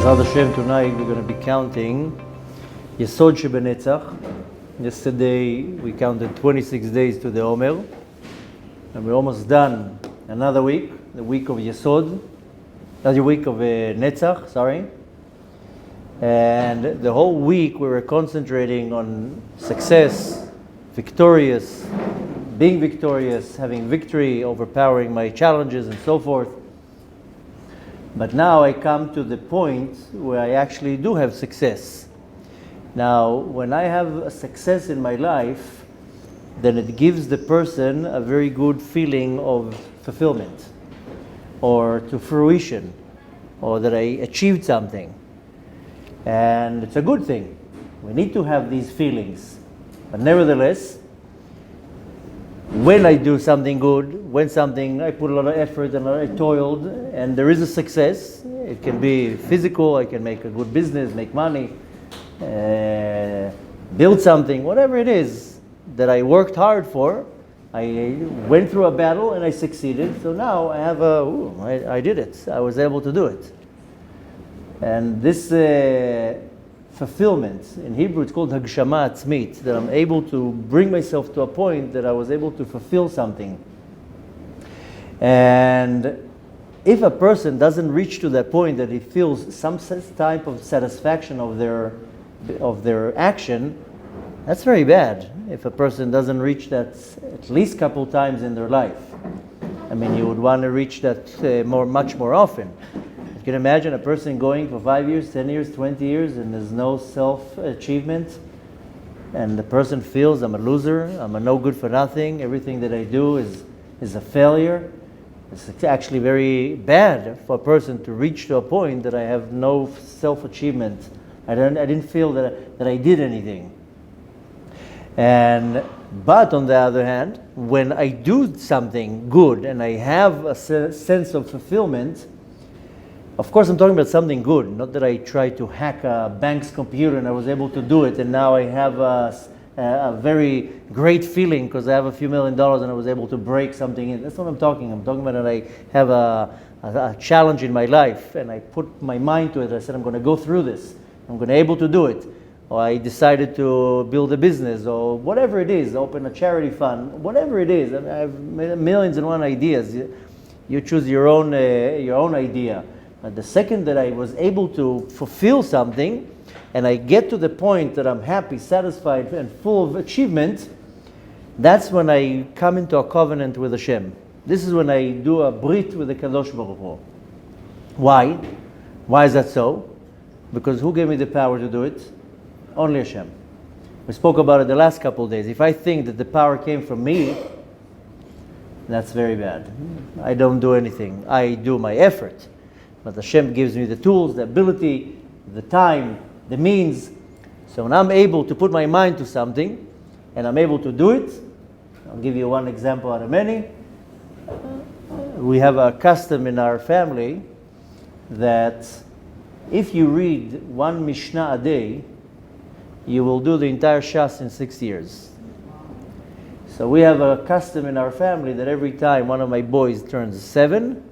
Yesod Hashem, tonight we're going to be counting Yesod of Netzach. Yesterday we counted 26 days to the Omer, and we're almost done. Another week, the week of Yesod, another week of Netzach, sorry. And the whole week we were concentrating on success, victorious, being victorious, having victory, overpowering my challenges and so forth. But now I come to the point where I actually do have success. Now, when I have a success in my life, then it gives the person a very good feeling of fulfillment, or to fruition, or that I achieved something. And it's a good thing. We need to have these feelings. But nevertheless, when I do something good, when something I put a lot of effort and I toiled, and there is a success, it can be physical, I can make a good business, make money, build something, whatever it is that I worked hard for, I went through a battle and I succeeded. So now I have I did it. I was able to do it. And this fulfillment, in Hebrew it's called Hagshama Atzmit, that I'm able to bring myself to a point that I was able to fulfill something. And if a person doesn't reach to that point that he feels some type of satisfaction of their action, that's very bad. If a person doesn't reach that at least a couple times in their life. I mean, you would want to reach that much more often. You can imagine a person going for 5 years, 10 years, 20 years, and there's no self-achievement, and the person feels, I'm a loser, I'm a no good for nothing, everything that I do is a failure. It's actually very bad for a person to reach to a point that I have no self-achievement. I didn't feel that I did anything. But on the other hand, when I do something good and I have a sense of fulfillment, of course, I'm talking about something good, not that I tried to hack a bank's computer and I was able to do it, and now I have a very great feeling because I have a few $1 million and I was able to break something in. That's what I'm talking about that I have a challenge in my life and I put my mind to it. I said, I'm going to go through this. I'm going to be able to do it. Or I decided to build a business, or whatever it is, open a charity fund, whatever it is. I have millions and one ideas. You choose your own idea. But the second that I was able to fulfill something, and I get to the point that I'm happy, satisfied, and full of achievement, that's when I come into a covenant with Hashem. This is when I do a brit with the Kadosh Baruch Hu. Why? Why is that so? Because who gave me the power to do it? Only Hashem. We spoke about it the last couple of days. If I think that the power came from me, that's very bad. I don't do anything. I do my effort. But Hashem gives me the tools, the ability, the time, the means. So when I'm able to put my mind to something, and I'm able to do it, I'll give you one example out of many. We have a custom in our family that if you read one Mishnah a day, you will do the entire Shas in 6 years. So we have a custom in our family that every time one of my boys turns 7,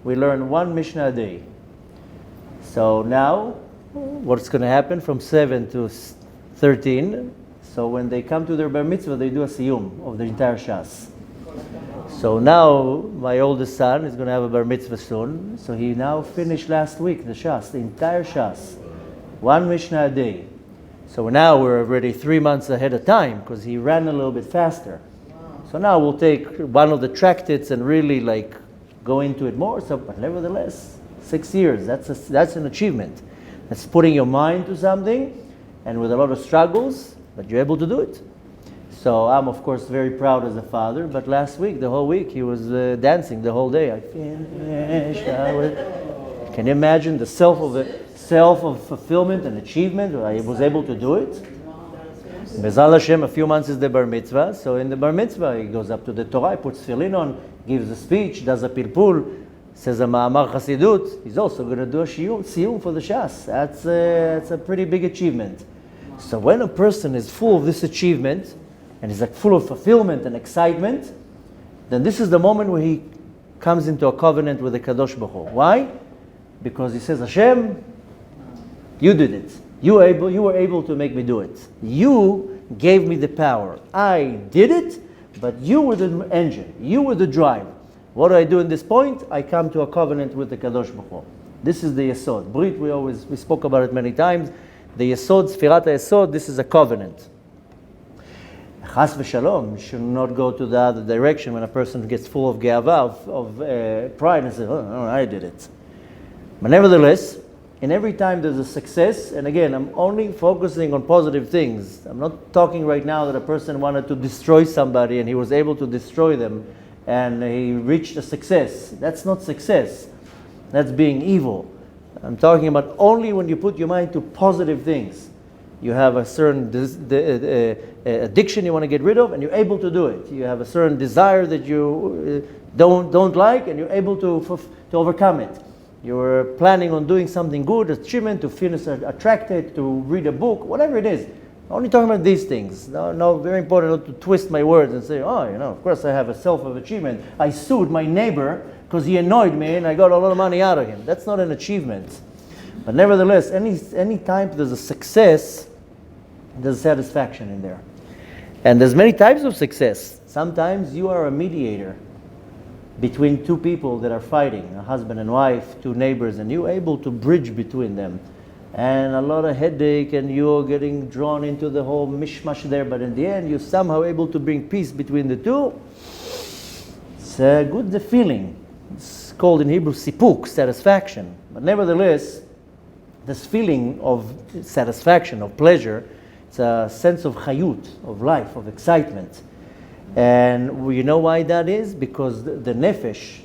we learn one Mishnah a day. So now, what's going to happen from 7 to 13? So when they come to their bar mitzvah, they do a siyum of the entire Shas. So now, my oldest son is going to have a bar mitzvah soon. So he now finished last week the Shas, the entire Shas. One Mishnah a day. So now we're already 3 months ahead of time because he ran a little bit faster. So now we'll take one of the tractates and really go into it more. So, but nevertheless, 6 years, that's an achievement. That's putting your mind to something, and with a lot of struggles, but you're able to do it. So I'm, of course, very proud as a father, but last week, the whole week, he was dancing the whole day. I finished. Can you imagine the self of fulfillment and achievement? I was able to do it. Bezal Hashem, a few months is the bar mitzvah. So in the bar mitzvah, he goes up to the Torah, he puts tefillin on, gives a speech, does a pilpul, says a ma'amar chasidut. He's also going to do a siyum for the Shas. That's a pretty big achievement. So when a person is full of this achievement, and he's full of fulfillment and excitement, then this is the moment where he comes into a covenant with the Kadosh Baruch Hu. Why? Because he says, Hashem, You did it. You were able to make me do it. You gave me the power. I did it, but you were the engine. You were the drive. What do I do in this point? I come to a covenant with the Kadosh Baruch Hu. This is the Yesod. Brit, we spoke about it many times. The Yesod, Sfirat HaYesod, this is a covenant. Chas v'shalom should not go to the other direction when a person gets full of ge'ava, of pride, and says, oh, I did it. But nevertheless, in every time there's a success, and again, I'm only focusing on positive things. I'm not talking right now that a person wanted to destroy somebody and he was able to destroy them and he reached a success. That's not success. That's being evil. I'm talking about only when you put your mind to positive things. You have a certain addiction you want to get rid of, and you're able to do it. You have a certain desire that you don't like, and you're able to overcome it. You're planning on doing something good, achievement, to finish a tractate, to read a book, whatever it is. I'm only talking about these things. No, very important not to twist my words and say, of course I have a self-achievement. I sued my neighbor because he annoyed me and I got a lot of money out of him. That's not an achievement. But nevertheless, any time there's a success, there's satisfaction in there. And there's many types of success. Sometimes you are a mediator between two people that are fighting, a husband and wife, two neighbors, and you're able to bridge between them. And a lot of headache, and you're getting drawn into the whole mishmash there, but in the end, you're somehow able to bring peace between the two. It's a good feeling. It's called in Hebrew sipuk, satisfaction. But nevertheless, this feeling of satisfaction, of pleasure, it's a sense of chayut, of life, of excitement. And you know why that is? Because the nefesh,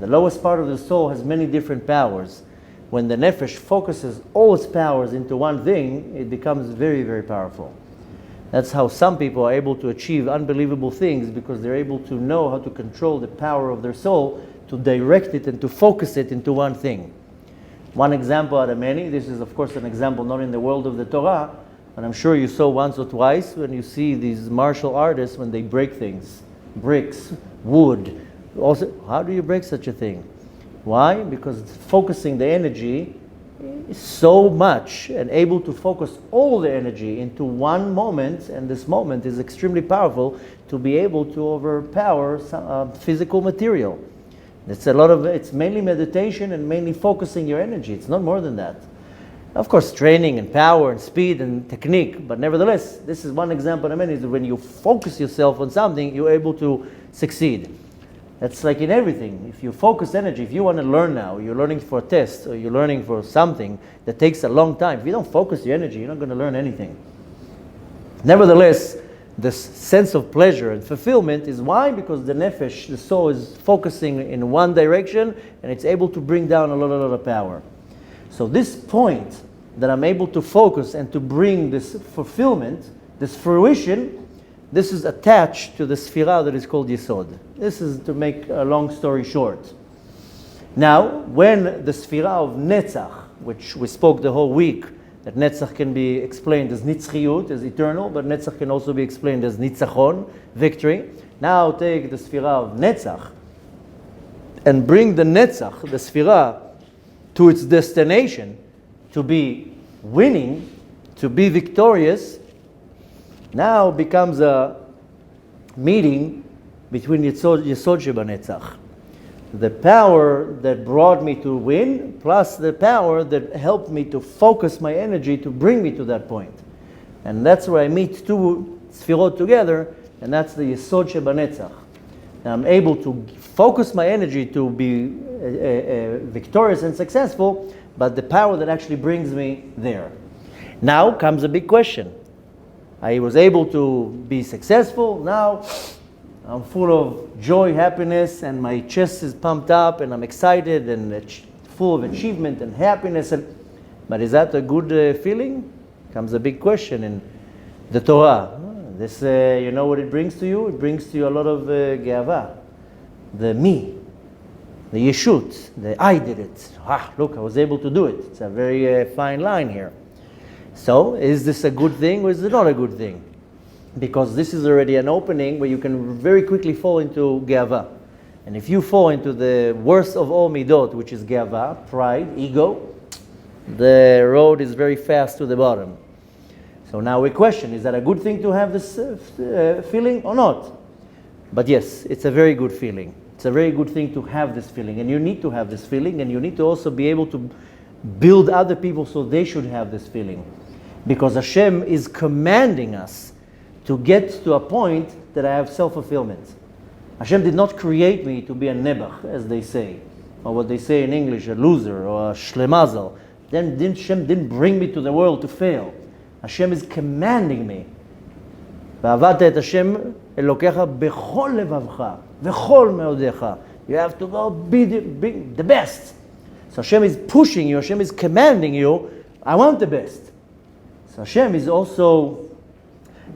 the lowest part of the soul, has many different powers. When the nefesh focuses all its powers into one thing, it becomes very, very powerful. That's how some people are able to achieve unbelievable things, because they're able to know how to control the power of their soul, to direct it and to focus it into one thing. One example out of many, this is of course an example not in the world of the Torah, but I'm sure you saw once or twice when you see these martial artists when they break things, bricks, wood. Also, how do you break such a thing? Why? Because focusing the energy is so much and able to focus all the energy into one moment, and this moment is extremely powerful to be able to overpower some physical material. It's mainly meditation and mainly focusing your energy. It's not more than that. Of course, training and power and speed and technique, but nevertheless, this is one example of many, is when you focus yourself on something, you're able to succeed. That's like in everything. If you focus energy, if you want to learn now, you're learning for a test, or you're learning for something that takes a long time, if you don't focus your energy, you're not going to learn anything. Nevertheless, this sense of pleasure and fulfillment is why? Because the nefesh, the soul, is focusing in one direction, and it's able to bring down a lot of power. So this point that I'm able to focus and to bring this fulfillment, this fruition, this is attached to the sphira that is called Yesod. This is to make a long story short. Now, when the sphira of Netzach, which we spoke the whole week, that Netzach can be explained as Nitzchiyut, as eternal, but Netzach can also be explained as Nitzachon, victory. Now take the sphira of Netzach and bring the Netzach, the sphira, to its destination, to be winning, to be victorious. Now becomes a meeting between Yesod Netzach. The power that brought me to win, plus the power that helped me to focus my energy to bring me to that point. And that's where I meet two sfirot together, and that's the Yesod Netzach. And I'm able to focus my energy to be victorious and successful, but the power that actually brings me there. Now comes a big question. I was able to be successful. Now I'm full of joy, happiness, and my chest is pumped up, and I'm excited and full of achievement and happiness. But is that a good feeling? Comes a big question in the Torah. This, you know what it brings to you? It brings to you a lot of ge'ava, the me, the yeshut, the I did it. Look, I was able to do it. It's a very fine line here. So, is this a good thing or is it not a good thing? Because this is already an opening where you can very quickly fall into ge'ava. And if you fall into the worst of all midot, which is ge'ava, pride, ego, the road is very fast to the bottom. So now we question, is that a good thing to have this feeling or not? But yes, it's a very good feeling. It's a very good thing to have this feeling, and you need to have this feeling, and you need to also be able to build other people so they should have this feeling. Because Hashem is commanding us to get to a point that I have self-fulfillment. Hashem did not create me to be a nebach, as they say, or what they say in English, a loser or a shlemazel. Then Hashem didn't bring me to the world to fail. Hashem is commanding me. ואהבת את השם אלוקיך בכל לבבך וכל מאודיך. You have to go be the best. So Hashem is pushing you, Hashem is commanding you, I want the best. So Hashem is also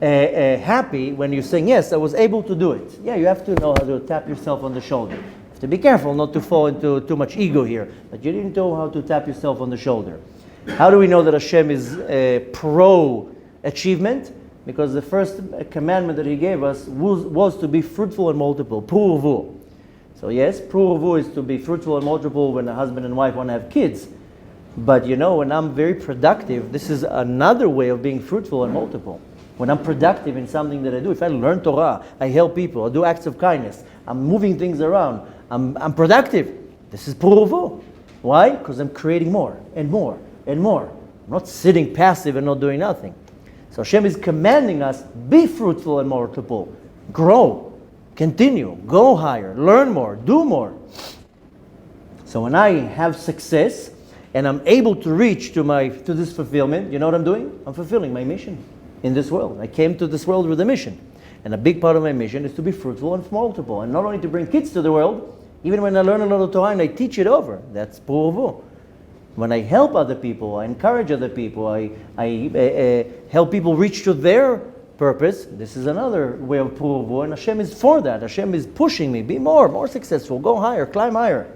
happy when you're saying, yes, I was able to do it. Yeah, you have to know how to tap yourself on the shoulder. You have to be careful not to fall into too much ego here, but you didn't know how to tap yourself on the shoulder. How do we know that Hashem is pro-achievement? Because the first commandment that He gave us was to be fruitful and multiple, purvu. So yes, purvu is to be fruitful and multiple when a husband and wife want to have kids. But you know, when I'm very productive, this is another way of being fruitful and multiple. When I'm productive in something that I do, if I learn Torah, I help people, I do acts of kindness, I'm moving things around, I'm productive. This is purvu. Why? Because I'm creating more and more and more. I'm not sitting passive and not doing nothing. So Hashem is commanding us, be fruitful and multiple. Grow, continue, go higher, learn more, do more. So when I have success and I'm able to reach to this fulfillment, you know what I'm doing? I'm fulfilling my mission in this world. I came to this world with a mission. And a big part of my mission is to be fruitful and multiple. And not only to bring kids to the world, even when I learn a lot of Torah and I teach it over, that's purvu. When I help other people, I encourage other people, I help people reach to their purpose, this is another way of purvu, and Hashem is for that. Hashem is pushing me, be more successful, go higher, climb higher.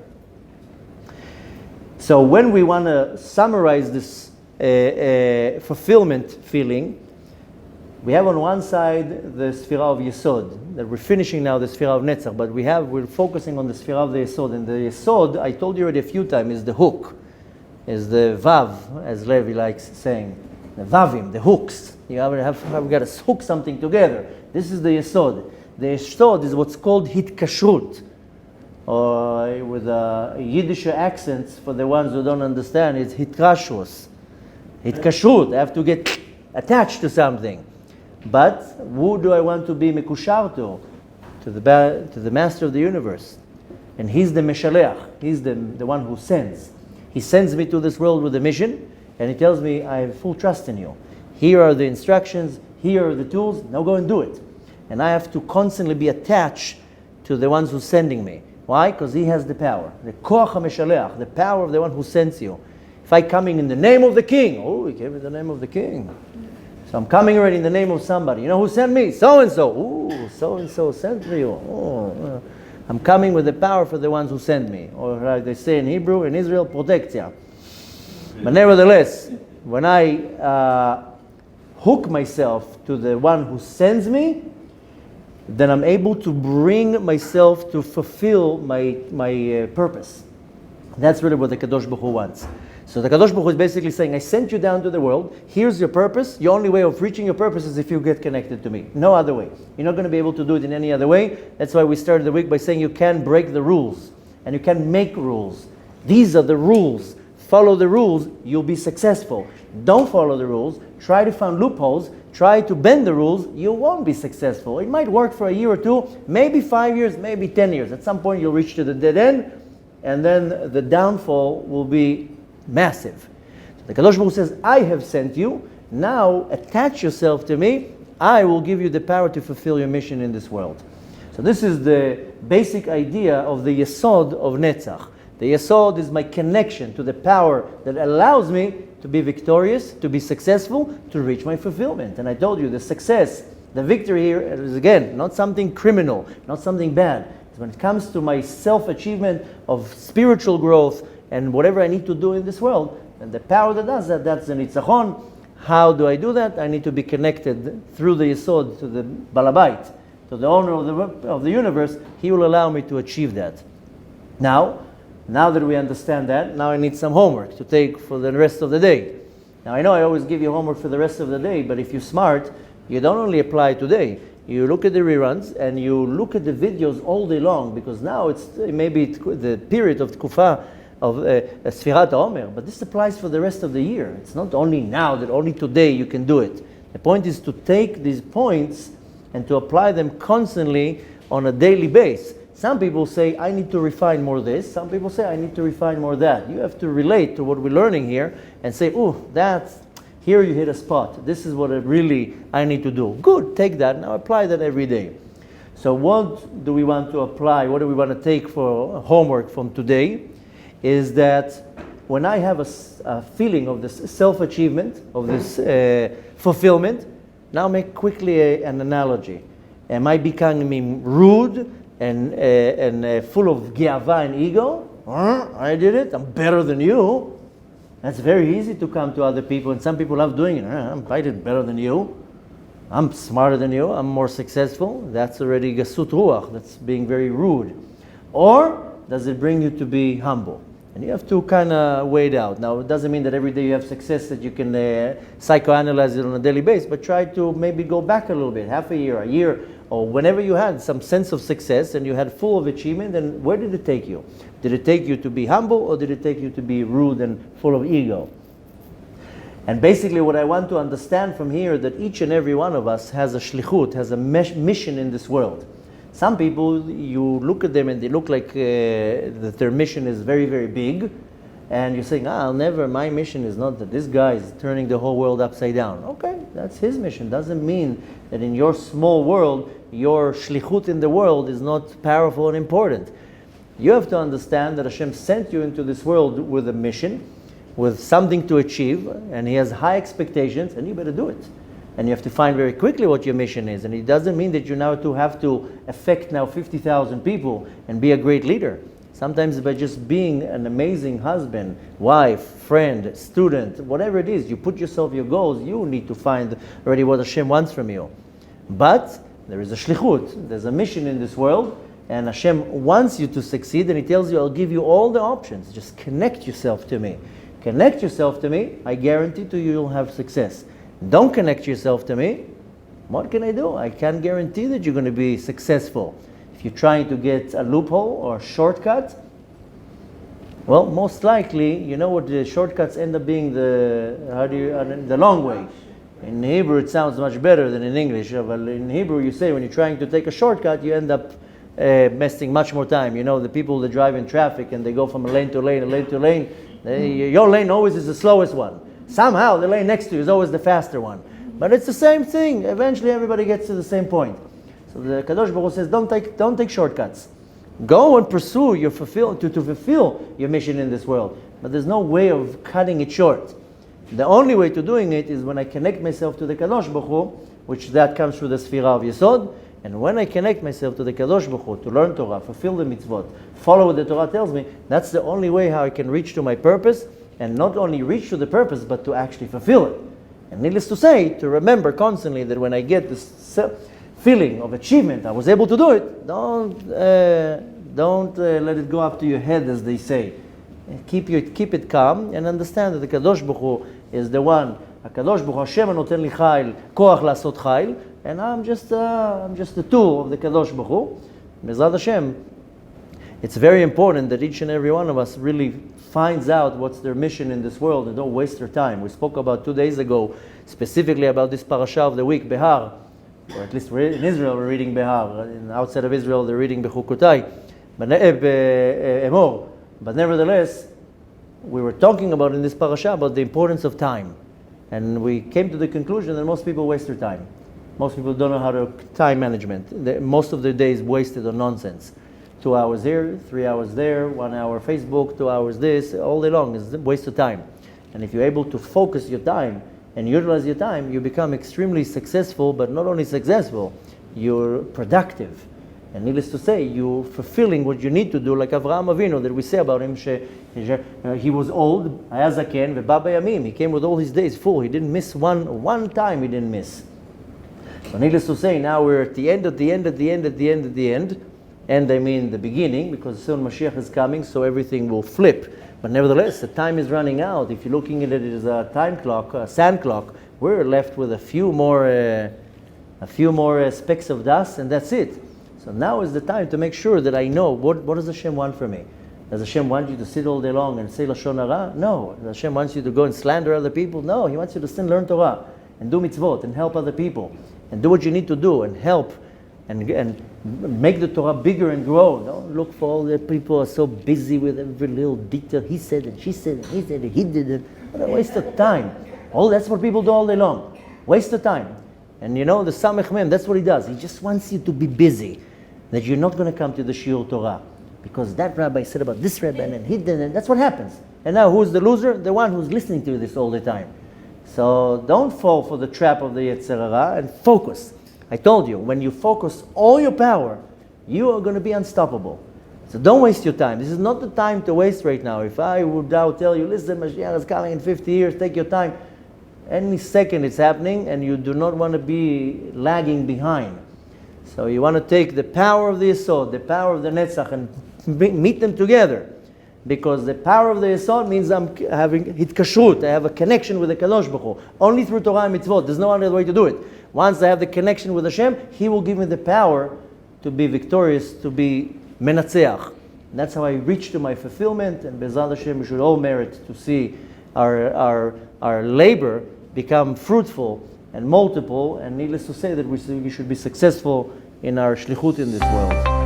So when we want to summarize this fulfillment feeling, we have on one side the Sphira of Yesod, that we're finishing now the Sphira of Netzach, but we're focusing on the Sphira of the Yesod, and the Yesod, I told you already a few times, is the hook. Is the vav, as Levi likes saying, the vavim, the hooks. We got to hook something together. This is the yesod. The yesod is what's called hitkashrut, or with a Yiddish accent for the ones who don't understand, it's hitkashrus. Hitkashrut, I have to get attached to something. But who do I want to be mekushar to? To the master of the universe. And He's the meshaleach. He's the one who sends. He sends me to this world with a mission, and He tells me, I have full trust in you. Here are the instructions, here are the tools, now go and do it. And I have to constantly be attached to the ones who's sending me. Why? Because He has the power. The koach ha-meshaleach, the power of the one who sends you. If I'm coming in the name of the king, He gave me the name of the king. So I'm coming already in the name of somebody. You know who sent me? So-and-so. So-and-so sent me you. I'm coming with the power for the ones who send me. Or like they say in Hebrew, in Israel, protectia. But nevertheless, when I hook myself to the one who sends me, then I'm able to bring myself to fulfill my purpose. That's really what the Kadosh Baruch Hu wants. So the Kadosh Baruch Hu is basically saying, I sent you down to the world, here's your purpose, your only way of reaching your purpose is if you get connected to me. No other way. You're not going to be able to do it in any other way. That's why we started the week by saying you can break the rules, and you can make rules. These are the rules. Follow the rules, you'll be successful. Don't follow the rules, try to find loopholes, try to bend the rules, you won't be successful. It might work for a year or two, maybe 5 years, maybe 10 years. At some point you'll reach to the dead end, and then the downfall will be massive. The Kadosh Baruch Hu says, I have sent you, now attach yourself to me, I will give you the power to fulfill your mission in this world. So this is the basic idea of the Yesod of Netzach. The Yesod is my connection to the power that allows me to be victorious, to be successful, to reach my fulfillment. And I told you, the success, the victory here is again, not something criminal, not something bad. When it comes to my self-achievement of spiritual growth and whatever I need to do in this world, and the power that does that, that's the nitzachon. How do I do that? I need to be connected through the Yesod to the Balabait, to the owner of the universe. He will allow me to achieve that. Now, Now that we understand that, now I need some homework to take for the rest of the day. Now I know I always give you homework for the rest of the day, but if you're smart, you don't only apply today. You look at the reruns and you look at the videos all day long, because now it's maybe the period of Tkufa of Sfirat Omer, but this applies for the rest of the year. It's not only now, that only today you can do it. The point is to take these points and to apply them constantly on a daily basis. Some people say, I need to refine more this. Some people say, I need to refine more that. You have to relate to what we're learning here and say, oh, here you hit a spot. This is what I need to do. Good, take that. Now apply that every day. So what do we want to apply? What do we want to take for homework from today? Is that when I have a feeling of this self-achievement, of this fulfillment, now make quickly an analogy. Am I becoming rude and full of giava and ego? I did it. I'm better than you. That's very easy to come to other people, and some people love doing it. I did better than you. I'm smarter than you. I'm more successful. That's already gasut ruach. That's being very rude. Or does it bring you to be humble? And you have to kind of weigh it out. Now, it doesn't mean that every day you have success that you can psychoanalyze it on a daily basis, but try to maybe go back a little bit, half a year, or whenever you had some sense of success and you had full of achievement, then where did it take you? Did it take you to be humble, or did it take you to be rude and full of ego? And basically what I want to understand from here, that each and every one of us has a shlichut, has a mission in this world. Some people, you look at them and they look like that their mission is very, very big. And you're saying, my mission is not that this guy is turning the whole world upside down. Okay, that's his mission. Doesn't mean that in your small world, your shlichut in the world is not powerful and important. You have to understand that Hashem sent you into this world with a mission, with something to achieve, and He has high expectations, and you better do it. And you have to find very quickly what your mission is. And it doesn't mean that you now have to affect 50,000 people and be a great leader. Sometimes by just being an amazing husband, wife, friend, student, whatever it is, you put yourself your goals, you need to find already what Hashem wants from you. But there is a shlichut, there's a mission in this world, and Hashem wants you to succeed, and He tells you, I'll give you all the options. Just connect yourself to me. Connect yourself to me, I guarantee to you, you'll have success. Don't connect yourself to me, what can I do? I can't guarantee that you're going to be successful. If you're trying to get a loophole or a shortcut, well, most likely, you know what the shortcuts end up being? The long way. In Hebrew, it sounds much better than in English. But in Hebrew, you say when you're trying to take a shortcut, you end up wasting much more time. You know, the people that drive in traffic and they go from a lane to lane, your lane always is the slowest one. Somehow, the lane next to you is always the faster one. But it's the same thing. Eventually, everybody gets to the same point. So the Kadosh Baruch Hu says, don't take shortcuts. Go and pursue to fulfill your mission in this world. But there's no way of cutting it short. The only way to doing it is when I connect myself to the Kadosh Baruch Hu, which that comes through the Sfira of Yesod. And when I connect myself to the Kadosh Baruch Hu, to learn Torah, fulfill the mitzvot, follow what the Torah tells me, that's the only way how I can reach to my purpose, and not only reach to the purpose, but to actually fulfill it. And needless to say, to remember constantly that when I get this feeling of achievement, I was able to do it, don't let it go up to your head, as they say. Keep it calm, and understand that the Kadosh Baruch Hu is the one. HaKadosh Baruch Hu, Hashem anoten li chayil, koach lasot chayil, and I'm just a tool of the Kadosh Baruch Hu. Bezrat Hashem, it's very important that each and every one of us really finds out what's their mission in this world and don't waste their time. We spoke about 2 days ago, specifically about this parasha of the week, Behar, or at least in Israel we're reading Behar. Outside of Israel they're reading Bechukotai, Emor. But nevertheless, we were talking about in this parasha about the importance of time. And we came to the conclusion that most people waste their time. Most people don't know how to time management. Most of their day is wasted on nonsense. 2 hours here, 3 hours there, 1 hour Facebook, 2 hours this, all day long is a waste of time. And if you're able to focus your time and utilize your time, you become extremely successful, but not only successful, you're productive. And needless to say, you're fulfilling what you need to do, like Avraham Avinu, that we say about him, he was old, Ayazaken, Vebaba Yamim, he came with all his days full, he didn't miss one time, he didn't miss. So needless to say, now we're at the end, And I mean the beginning, because soon Mashiach is coming, so everything will flip. But nevertheless, the time is running out. If you're looking at it as a time clock, a sand clock, we're left with a few more specks of dust, and that's it. So now is the time to make sure that I know what does Hashem want from me. Does Hashem want you to sit all day long and say Lashon Hara? No. Does Hashem wants you to go and slander other people? No. He wants you to sit and learn Torah and do mitzvot and help other people and do what you need to do and help and make the Torah bigger and grow. Don't look for all the people who are so busy with every little detail. He said it, she said it, he said it, he did it. What a waste of time. That's what people do all day long. Waste of time. And you know, the Samech Mem, that's what he does. He just wants you to be busy, that you're not going to come to the Shiur Torah. Because that rabbi said about this rabbi and he did it. That's what happens. And now who's the loser? The one who's listening to this all the time. So don't fall for the trap of the Yetzer Hara and focus. I told you, when you focus all your power, you are going to be unstoppable. So don't waste your time. This is not the time to waste right now. If I would now tell you, listen, Mashiach is coming in 50 years, take your time. Any second it's happening, and you do not want to be lagging behind. So you want to take the power of the Yesod, the power of the Netzach, and meet them together. Because the power of the Yesod means I'm having hitkashrut, I have a connection with the Kadosh Baruch Hu. Only through Torah and mitzvot. There's no other way to do it. Once I have the connection with Hashem, He will give me the power to be victorious, to be menatzeach. And that's how I reach to my fulfillment, and Bezrat Hashem, we should all merit to see our labor become fruitful and multiple, and needless to say that we should be successful in our shlichut in this world.